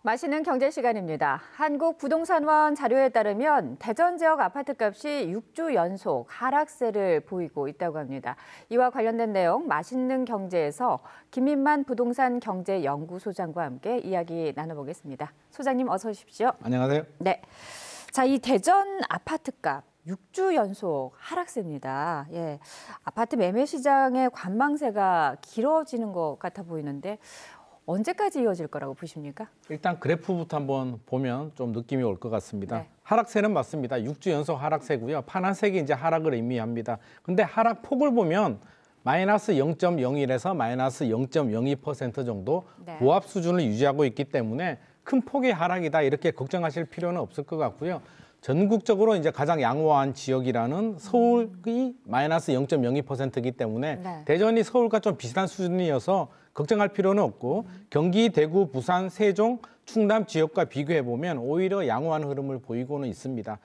맛있는 경제 시간입니다. 한국부동산원 자료에 따르면 대전 지역 아파트값이 6주 연속 하락세를 보이고 있다고 합니다. 이와 관련된 내용 맛있는 경제에서 김민만 부동산 경제연구소장과 함께 이야기 나눠보겠습니다. 소장님 어서 오십시오. 안녕하세요. 네. 자, 이 대전 아파트값 6주 연속 하락세입니다. 예. 아파트 매매 시장의 관망세가 길어지는 것 같아 보이는데 언제까지 이어질 거라고 보십니까? 일단 그래프부터 한번 보면 좀 느낌이 올 것 같습니다. 네. 하락세는 맞습니다. 6주 연속 하락세고요. 파란색이 이제 하락을 의미합니다. 근데 하락 폭을 보면 마이너스 0.01에서 마이너스 0.02% 정도 네. 보합 수준을 유지하고 있기 때문에 큰 폭의 하락이다 이렇게 걱정하실 필요는 없을 것 같고요. 전국적으로 이제 가장 양호한 지역이라는 서울이 마이너스 0.02%이기 때문에 네. 대전이 서울과 좀 비슷한 수준이어서 걱정할 필요는 없고 경기, 대구, 부산, 세종, 충남 지역과 비교해 보면 오히려 양호한 흐름을 보이고는 있습니다.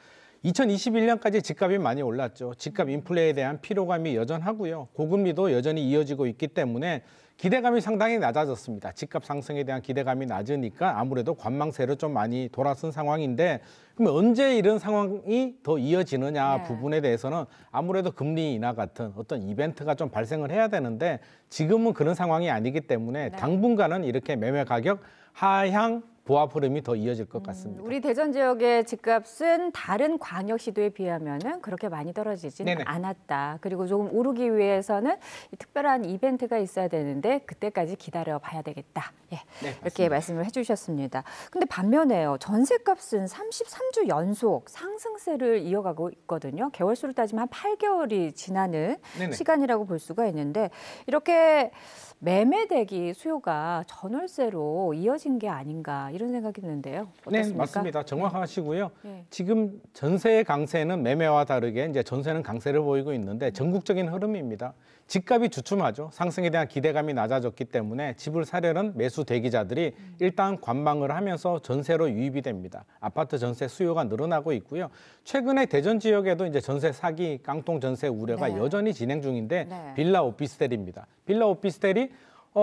2021년까지 집값이 많이 올랐죠. 집값 인플레에 대한 피로감이 여전하고요. 고금리도 여전히 이어지고 있기 때문에 기대감이 상당히 낮아졌습니다. 집값 상승에 대한 기대감이 낮으니까 아무래도 관망세로 좀 많이 돌아선 상황인데 그럼 언제 이런 상황이 더 이어지느냐 부분에 대해서는 아무래도 금리 인하 같은 어떤 이벤트가 좀 발생을 해야 되는데 지금은 그런 상황이 아니기 때문에 당분간은 이렇게 매매 가격 하향 보합 흐름이 더 이어질 것 같습니다. 우리 대전 지역의 집값은 다른 광역시도에 비하면은 그렇게 많이 떨어지지는 않았다. 그리고 조금 오르기 위해서는 특별한 이벤트가 있어야 되는데 그때까지 기다려 봐야 되겠다. 예, 이렇게 맞습니다. 말씀을 해주셨습니다. 근데 반면에요. 전세값은 33주 연속 상승세를 이어가고 있거든요. 개월수를 따지면 한 8개월이 지나는 시간이라고 볼 수가 있는데 이렇게 매매대기 수요가 전월세로 이어진 게 아닌가 이런 생각이 드는데요. 어떻습니까? 네, 맞습니다. 정확하시고요. 네. 지금 전세의 강세는 매매와 다르게 이제 전세는 강세를 보이고 있는데 전국적인 흐름입니다. 집값이 주춤하죠. 상승에 대한 기대감이 낮아졌기 때문에 집을 사려는 매수 대기자들이 일단 관망을 하면서 전세로 유입이 됩니다. 아파트 전세 수요가 늘어나고 있고요. 최근에 대전 지역에도 이제 전세 사기, 깡통 전세 우려가 여전히 진행 중인데 빌라 오피스텔입니다. 빌라 오피스텔이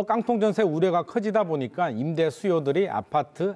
깡통 전세 우려가 커지다 보니까 임대 수요들이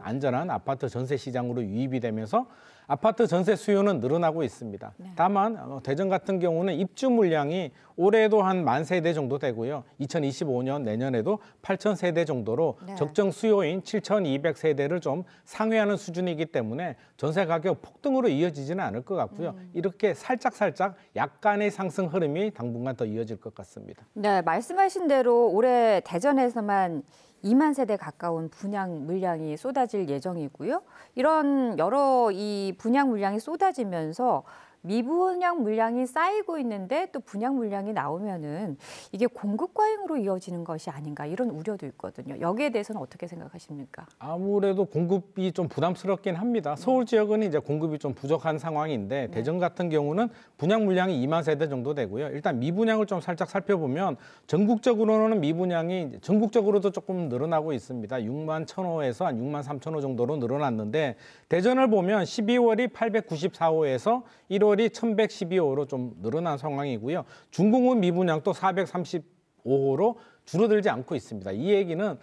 안전한 아파트 전세 시장으로 유입이 되면서 아파트 전세 수요는 늘어나고 있습니다. 다만 대전 같은 경우는 입주 물량이 올해도 한 10,000세대 정도 되고요. 2025년 내년에도 8,000세대 정도로 적정 수요인 7,200세대를 좀 상회하는 수준이기 때문에 전세 가격 폭등으로 이어지지는 않을 것 같고요. 이렇게 살짝 약간의 상승 흐름이 당분간 더 이어질 것 같습니다. 네, 말씀하신 대로 올해 대전에서만 2만 세대 가까운 분양 물량이 쏟아질 예정이고요. 이런 여러 이 분양 물량이 쏟아지면서 미분양 물량이 쌓이고 있는데 또 분양 물량이 나오면은 이게 공급 과잉으로 이어지는 것이 아닌가 이런 우려도 있거든요. 여기에 대해서는 어떻게 생각하십니까? 아무래도 공급이 좀 부담스럽긴 합니다. 서울 지역은 이제 공급이 좀 부족한 상황인데 대전 같은 경우는 분양 물량이 2만 세대 정도 되고요. 일단 미분양을 좀 살짝 살펴보면 전국적으로는 미분양이 전국적으로도 조금 늘어나고 있습니다. 6만 1,000호에서 한 6만 3,000호 정도로 늘어났는데 대전을 보면 12월이 894호에서 1월이 1,112호로 좀 늘어난 상황이고요. 중공업 미분양도 435호로 줄어들지 않고 있습니다. 이 얘기는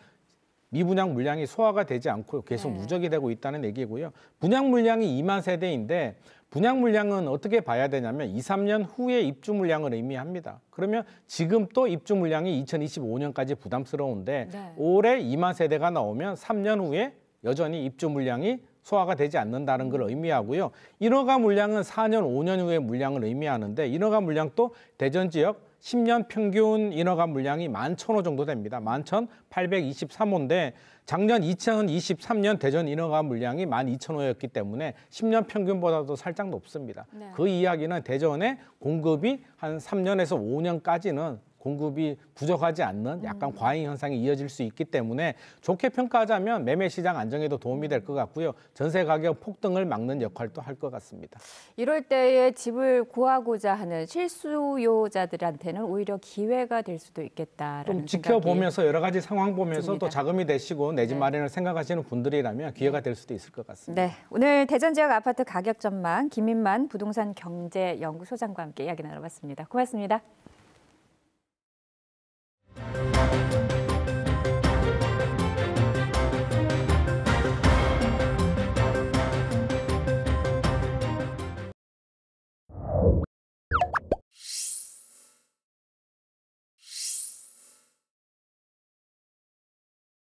미분양 물량이 소화가 되지 않고 계속 누적이 되고 있다는 얘기고요. 분양 물량이 2만 세대인데 분양 물량은 어떻게 봐야 되냐면 2, 3년 후에 입주 물량을 의미합니다. 그러면 지금 또 입주 물량이 2025년까지 부담스러운데 올해 2만 세대가 나오면 3년 후에 여전히 입주 물량이 소화가 되지 않는다는 걸 의미하고요. 인허가 물량은 4년, 5년 후의 물량을 의미하는데 인허가 물량도 대전 지역 10년 평균 인허가 물량이 11,000호 정도 됩니다. 11,823호인데 작년 2023년 대전 인허가 물량이 12,000호였기 때문에 10년 평균보다도 살짝 높습니다. 그 이야기는 대전의 공급이 한 3년에서 5년까지는 공급이 부족하지 않는 약간 과잉 현상이 이어질 수 있기 때문에 좋게 평가하자면 매매 시장 안정에도 도움이 될 것 같고요. 전세 가격 폭등을 막는 역할도 할 것 같습니다. 이럴 때에 집을 구하고자 하는 실수요자들한테는 오히려 기회가 될 수도 있겠다라는 좀 지켜보면서 여러 가지 상황 보면서 또 자금이 되시고 내 집 마련을 생각하시는 분들이라면 기회가 될 수도 있을 것 같습니다. 네, 오늘 대전 지역 아파트 가격 전망 김민만 부동산 경제연구소장과 함께 이야기 나눠봤습니다. 고맙습니다.